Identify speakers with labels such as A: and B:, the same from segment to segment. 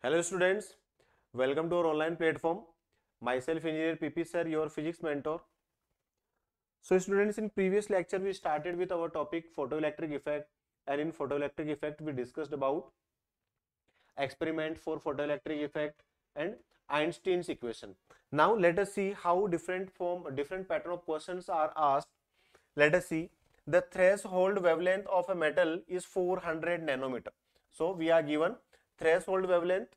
A: Hello students, welcome to our online platform. Myself Engineer PP sir, your physics mentor. So students, in previous lecture we started with our topic photoelectric effect, and in photoelectric effect we discussed about experiment for photoelectric effect and Einstein's equation. Now let us see how different pattern of questions are asked. Let us see. The threshold wavelength of a metal is 400 nanometer. So we are given threshold wavelength.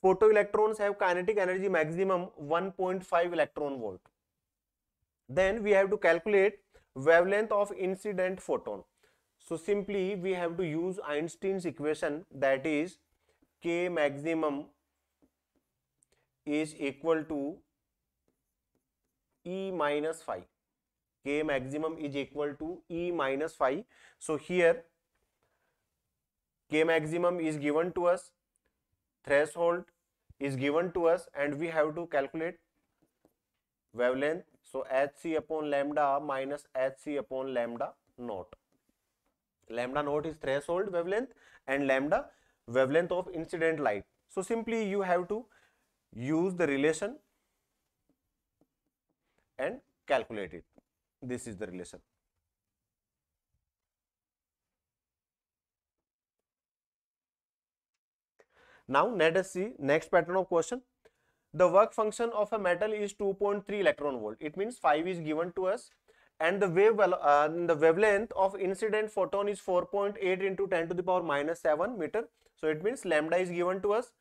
A: Photoelectrons have kinetic energy maximum 1.5 electron volt. Then we have to calculate wavelength of incident photon. So simply we have to use Einstein's equation, that is K maximum is equal to E minus phi. K maximum is equal to E minus phi. So here K maximum is given to us, threshold is given to us, and we have to calculate wavelength. So hc upon lambda minus hc upon lambda naught. Lambda naught is threshold wavelength and lambda wavelength of incident light. So simply you have to use the relation and calculate it. This is the relation. Now let us see next pattern of question. The work function of a metal is 2.3 electron volt. It means 5 is given to us, and the wavelength of incident photon is 4.8 into 10 to the power minus 7 meter. So it means lambda is given to us.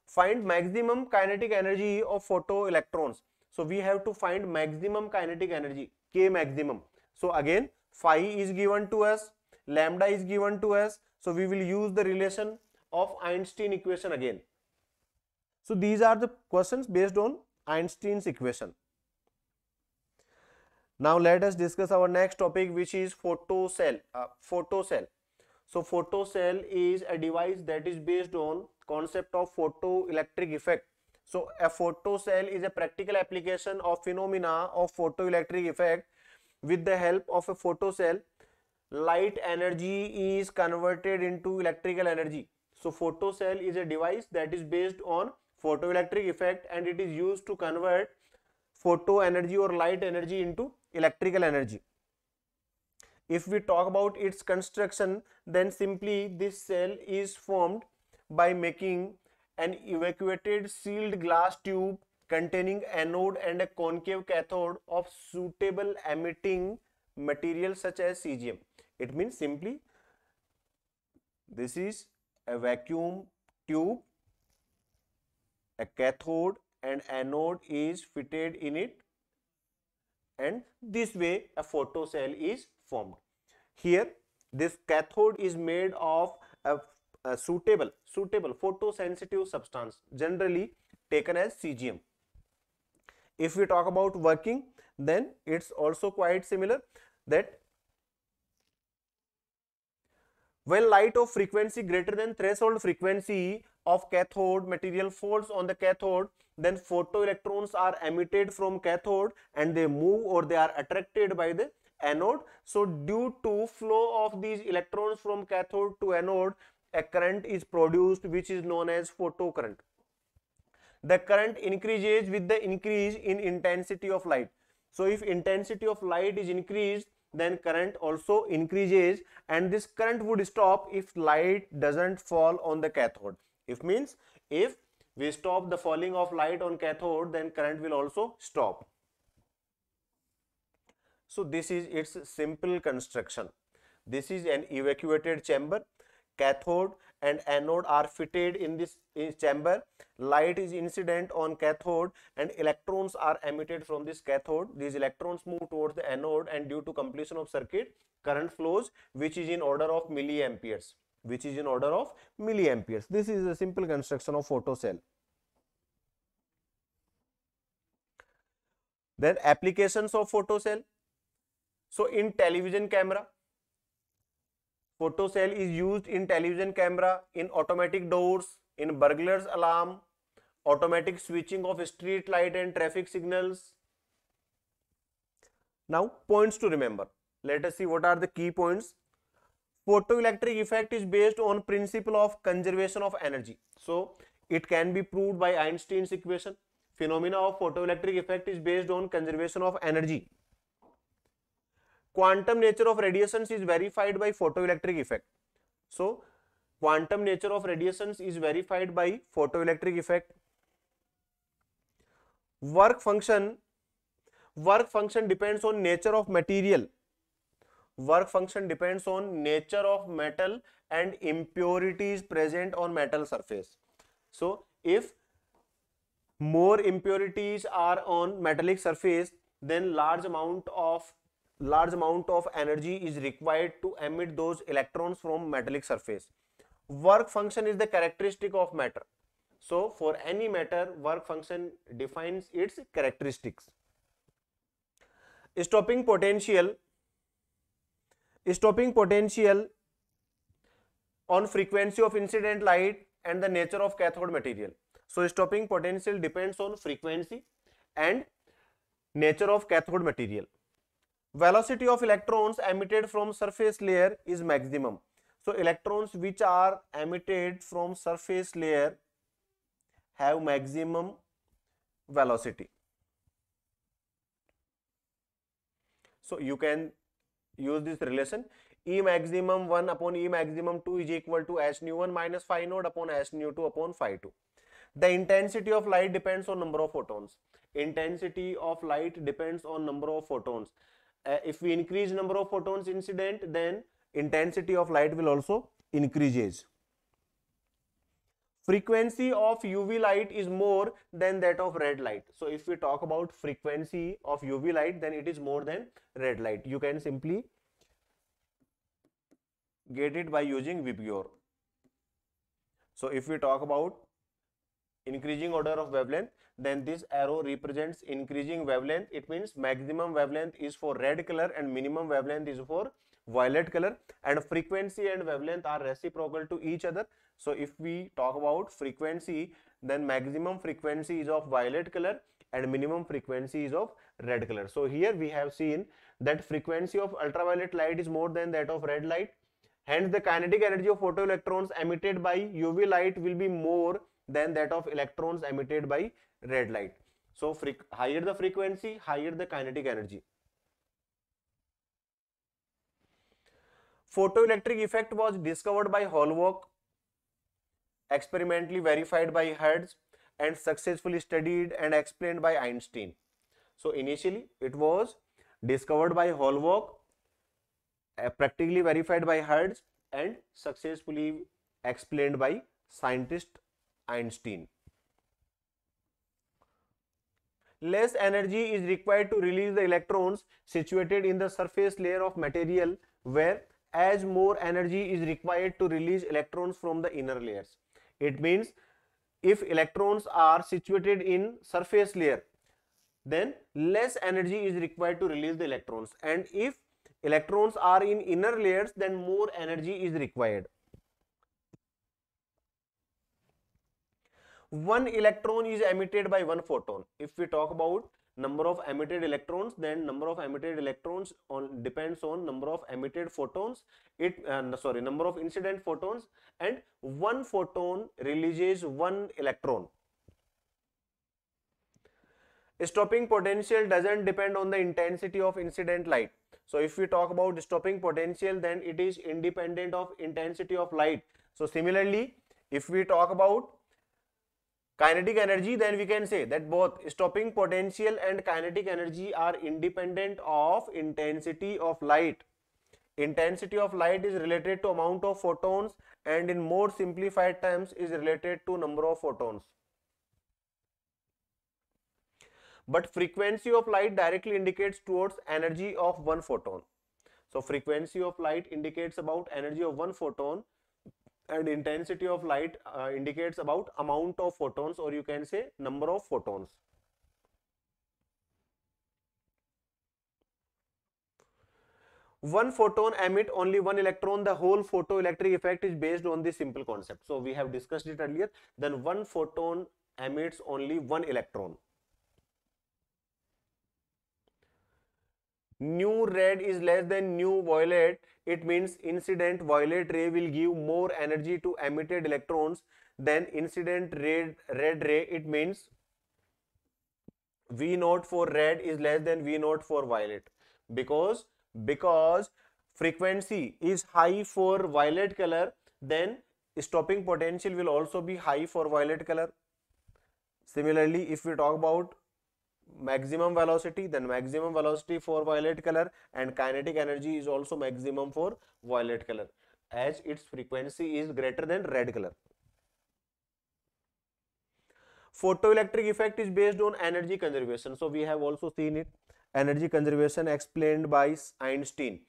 A: Find maximum kinetic energy of photoelectrons. So we have to find maximum kinetic energy, K maximum. So again phi is given to us, lambda is given to us. So we will use the relation of Einstein equation again. So these are the questions based on Einstein's equation. Now let us discuss our next topic, which is photocell. Photocell. So photocell is a device that is based on concept of photoelectric effect. So a photocell is a practical application of phenomena of photoelectric effect. With the help of a photocell, light energy is converted into electrical energy. So photocell is a device that is based on photoelectric effect, and it is used to convert photo energy or light energy into electrical energy. If we talk about its construction, then simply this cell is formed by making an evacuated sealed glass tube containing anode and a concave cathode of suitable emitting material such as cesium. It means simply this is a vacuum tube, a cathode and anode is fitted in it, and this way a photocell is formed. Here this cathode is made of a suitable photosensitive substance, generally taken as cesium. If we talk about working, then it's also quite similar, that when light of frequency greater than threshold frequency of cathode material falls on the cathode, then photoelectrons are emitted from cathode and they move or they are attracted by the anode. So due to flow of these electrons from cathode to anode, a current is produced which is known as photocurrent. The current increases with the increase in intensity of light. So if intensity of light is increased, then current also increases, and this current would stop if light doesn't fall on the cathode. If we stop the falling of light on cathode, then current will also stop. So this is its simple construction. This is an evacuated chamber. Cathode and anode are fitted in this chamber. Light is incident on cathode and electrons are emitted from this cathode. These electrons move towards the anode, and due to completion of circuit, current flows which is in order of milliamperes. This is a simple construction of photocell. Then applications of photocell. So in television camera, photocell is used in television camera, in automatic doors, in burglars alarm, automatic switching of street light and traffic signals. Now points to remember. Let us see what are the key points. Photoelectric effect is based on principle of conservation of energy. So it can be proved by Einstein's equation. Phenomena of photoelectric effect is based on conservation of energy. Quantum nature of radiations is verified by photoelectric effect. So quantum nature of radiations is verified by photoelectric effect. Work function depends on nature of material. Work function depends on nature of metal and impurities present on metal surface. So if more impurities are on metallic surface, then large amount of energy is required to emit those electrons from metallic surface. Work function is the characteristic of matter. So for any matter, work function defines its characteristics. Stopping potential on frequency of incident light and the nature of cathode material. So stopping potential depends on frequency and nature of cathode material. Velocity of electrons emitted from surface layer is maximum. So electrons which are emitted from surface layer have maximum velocity. So you can use this relation. E maximum 1 upon E maximum 2 is equal to h nu 1 minus phi naught upon h nu 2 upon phi 2. The intensity of light depends on number of photons. Intensity of light depends on number of photons. If we increase number of photons incident, then intensity of light will also increases. Frequency of UV light is more than that of red light. So if we talk about frequency of UV light, then it is more than red light. You can simply get it by using VIBGYOR. So if we talk about increasing order of wavelength, then this arrow represents increasing wavelength. It means maximum wavelength is for red color and minimum wavelength is for violet color, and frequency and wavelength are reciprocal to each other. So if we talk about frequency, then maximum frequency is of violet color and minimum frequency is of red color. So here we have seen that frequency of ultraviolet light is more than that of red light. Hence the kinetic energy of photoelectrons emitted by UV light will be more than that of electrons emitted by red light. So higher the frequency, higher the kinetic energy. Photoelectric effect was discovered by Hallwalk, experimentally verified by Hertz, and successfully studied and explained by Einstein. So initially it was discovered by Hallwalk, practically verified by Hertz, and successfully explained by scientist Einstein. Less energy is required to release the electrons situated in the surface layer of material, where as more energy is required to release electrons from the inner layers. It means if electrons are situated in surface layer, then less energy is required to release the electrons, and if electrons are in inner layers, then more energy is required. One electron is emitted by one photon. If we talk about number of emitted electrons, then number of emitted electrons depends on number of emitted photons, number of incident photons, and one photon releases one electron. Stopping potential doesn't depend on the intensity of incident light. So if we talk about stopping potential, then it is independent of intensity of light. So similarly, if we talk about kinetic energy, then we can say that both stopping potential and kinetic energy are independent of intensity of light. Intensity of light is related to amount of photons, and in more simplified terms is related to number of photons. But frequency of light directly indicates towards energy of one photon. So frequency of light indicates about energy of one photon, and intensity of light indicates about amount of photons, or you can say number of photons. One photon emit only one electron. The whole photoelectric effect is based on this simple concept. So we have discussed it earlier. Then one photon emits only one electron. new red is less than new violet, it means incident violet ray will give more energy to emitted electrons than incident red ray. It means V naught for red is less than V naught for violet, because because frequency is high for violet color, then stopping potential will also be high for violet color. Similarly, if we talk about maximum velocity, then maximum velocity for violet color and kinetic energy is also maximum for violet color, as its frequency is greater than red color. Photoelectric effect is based on energy conservation. So we have also seen it. Energy conservation explained by Einstein.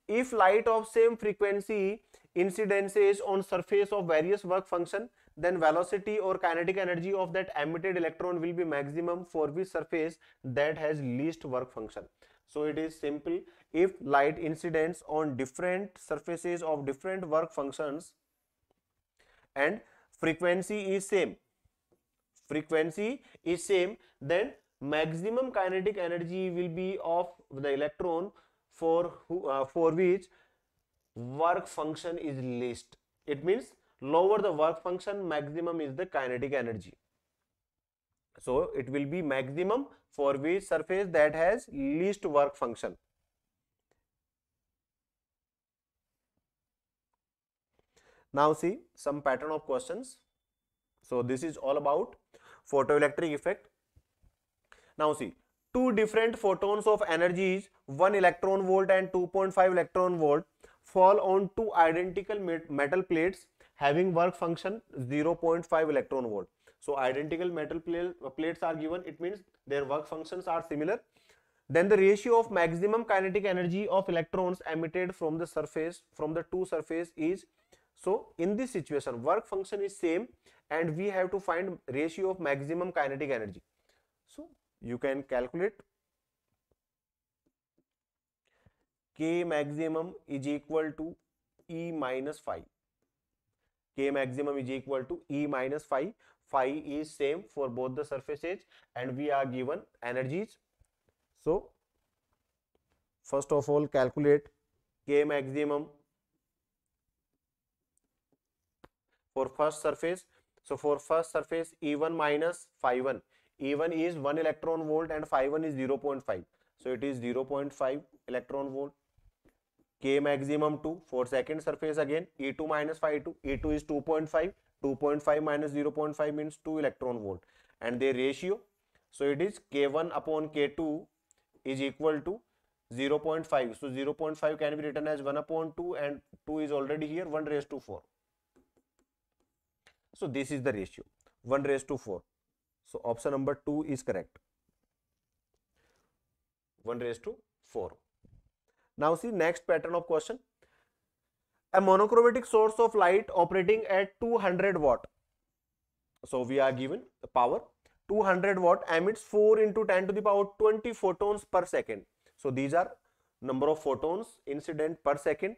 A: If light of same frequency incidences on surface of various work function, then velocity or kinetic energy of that emitted electron will be maximum for which surface that has least work function. So it is simple. If light incidents on different surfaces of different work functions and frequency is same, then maximum kinetic energy will be of the electron for which work function is least. It means lower the work function, maximum is the kinetic energy. So it will be maximum for which surface that has least work function. Now see some pattern of questions. So this is all about photoelectric effect. Now see, two different photons of energies 1 electron volt and 2.5 electron volt fall on two identical metal plates having work function 0.5 electron volt. So identical metal plates are given, it means their work functions are similar. Then the ratio of maximum kinetic energy of electrons emitted from the surface, from the two surface is, so in this situation work function is same and we have to find ratio of maximum kinetic energy. So you can calculate K maximum is equal to E minus phi. K maximum is equal to E minus phi. Phi is same for both the surfaces and we are given energies. So first of all calculate K maximum for first surface. So for first surface E1 minus phi 1. E1 is 1 electron volt and phi 1 is 0.5. So it is 0.5 electron volt. K maximum 2 for second surface again E2 minus phi 2. E2 is 2.5. 2.5 minus 0.5 means 2 electron volt and their ratio. So it is K1 upon K2 is equal to 0.5. So 0.5 can be written as 1 upon 2 and 2 is already here, 1 raised to 4. So this is the ratio 1 raised to 4. So option number 2 is correct. 1 raised to 4. Now see next pattern of question. A monochromatic source of light operating at 200 watt. So we are given the power 200 watt emits 4 into 10 to the power 20 photons per second. So these are number of photons incident per second.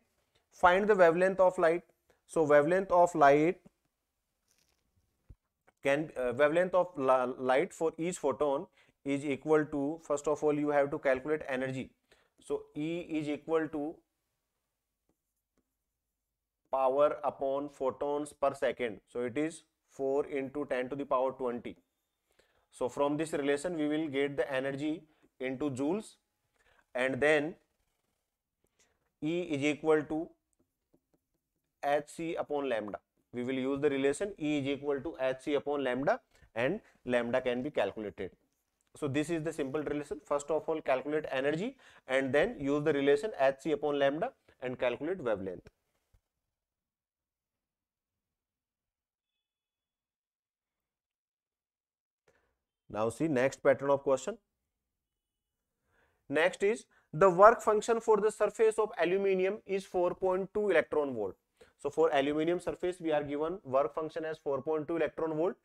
A: Find the wavelength of light. So wavelength of light light for each photon is equal to, first of all you have to calculate energy. So E is equal to power upon photons per second. So it is 4 into 10 to the power 20. So from this relation we will get the energy into joules and then E is equal to hc upon lambda. We will use the relation E is equal to hc upon lambda and lambda can be calculated. So this is the simple relation. First of all calculate energy and then use the relation hc upon lambda and calculate wavelength. Now see next pattern of question. Next is the work function for the surface of aluminium is 4.2 electron volt. So for aluminium surface we are given work function as 4.2 electron volt.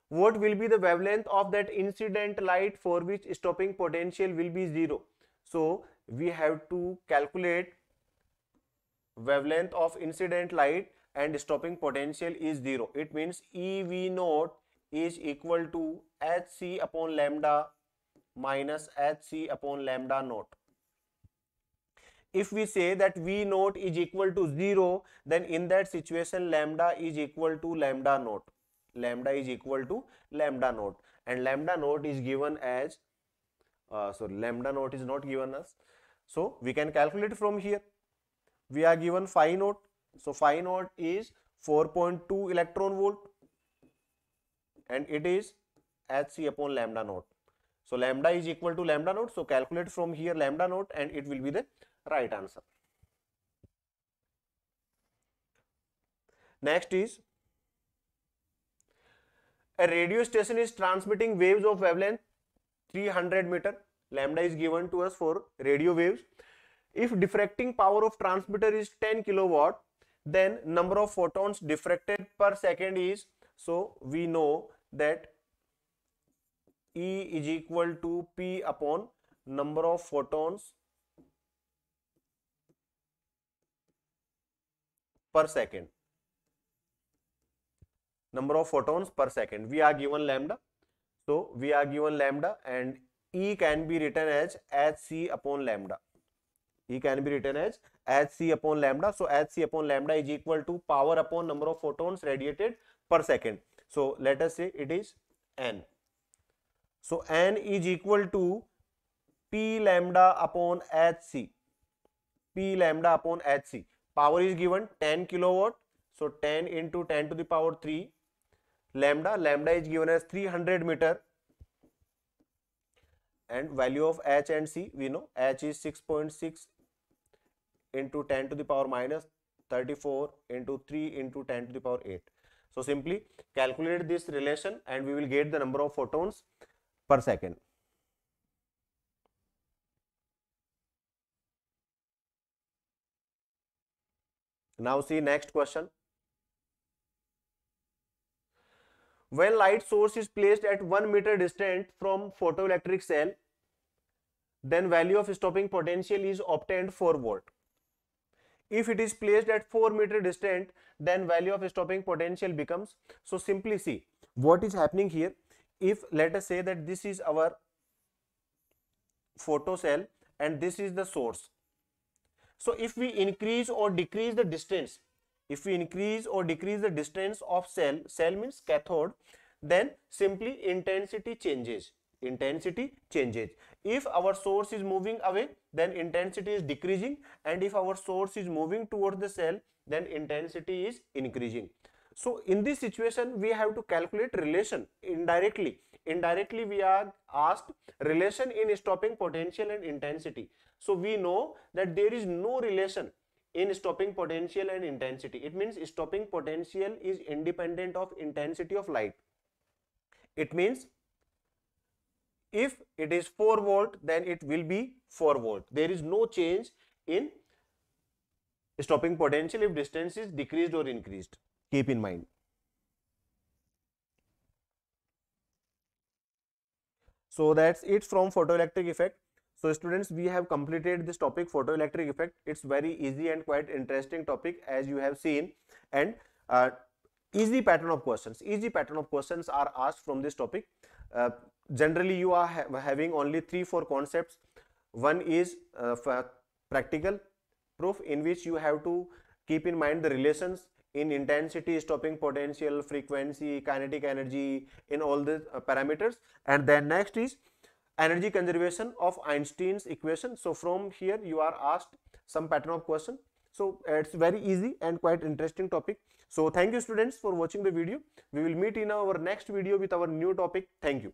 A: What will be the wavelength of that incident light for which stopping potential will be 0? So we have to calculate wavelength of incident light and stopping potential is 0. It means EV naught is equal to hc upon lambda minus hc upon lambda naught. if we say that V naught is equal to 0, then in that situation lambda is equal to lambda naught. Lambda is equal to lambda naught, and lambda naught is given as lambda naught is not given us, so we can calculate from here. We are given phi naught, so phi naught is 4.2 electron volt, and it is Hc upon lambda naught. So lambda is equal to lambda naught, so calculate from here lambda naught and it will be the right answer. Next is, a radio station is transmitting waves of wavelength 300 meter. Lambda is given to us for radio waves. If diffracting power of transmitter is 10 kilowatt, then number of photons diffracted per second is, so we know that E is equal to P upon number of photons per second. Number of photons per second. We are given lambda. So we are given lambda, and E can be written as Hc upon lambda. E can be written as Hc upon lambda. So Hc upon lambda is equal to power upon number of photons radiated per second. So let us say it is N. So N is equal to P lambda upon Hc. P lambda upon Hc. Power is given 10 kilowatt. So 10 into 10 to the power 3. Lambda is given as 300 meter. And value of H and C, we know H is 6.6 into 10 to the power minus 34 into 3 into 10 to the power 8. So simply calculate this relation and we will get the number of photons per second. Now see next question. When light source is placed at 1 meter distant from photoelectric cell, then value of stopping potential is obtained 4 volt. If it is placed at 4 meter distant, then value of stopping potential becomes, so simply see what is happening here. If let us say that this is our photocell and this is the source. So if we increase or decrease the distance, if we increase or decrease the distance of cell means cathode, then simply intensity changes. Intensity changes. If our source is moving away, then intensity is decreasing, and if our source is moving towards the cell, then intensity is increasing. So in this situation, we have to calculate relation indirectly. Indirectly, we are asked relation in stopping potential and intensity. So we know that there is no relation in stopping potential and intensity. It means stopping potential is independent of intensity of light. It means if it is 4 volt, then it will be 4 volt. There is no change in stopping potential if distance is decreased or increased. Keep in mind. So that's it from photoelectric effect. So students, we have completed this topic, photoelectric effect. It's very easy and quite interesting topic, as you have seen, and easy pattern of questions. Easy pattern of questions are asked from this topic. Generally, you are having only 3-4 concepts. One is practical proof, in which you have to keep in mind the relations in intensity, stopping potential, frequency, kinetic energy, in all the parameters. And then next is energy conservation of Einstein's equation. So from here you are asked some pattern of question. So it's very easy and quite interesting topic. So thank you students for watching the video. We will meet in our next video with our new topic. Thank you.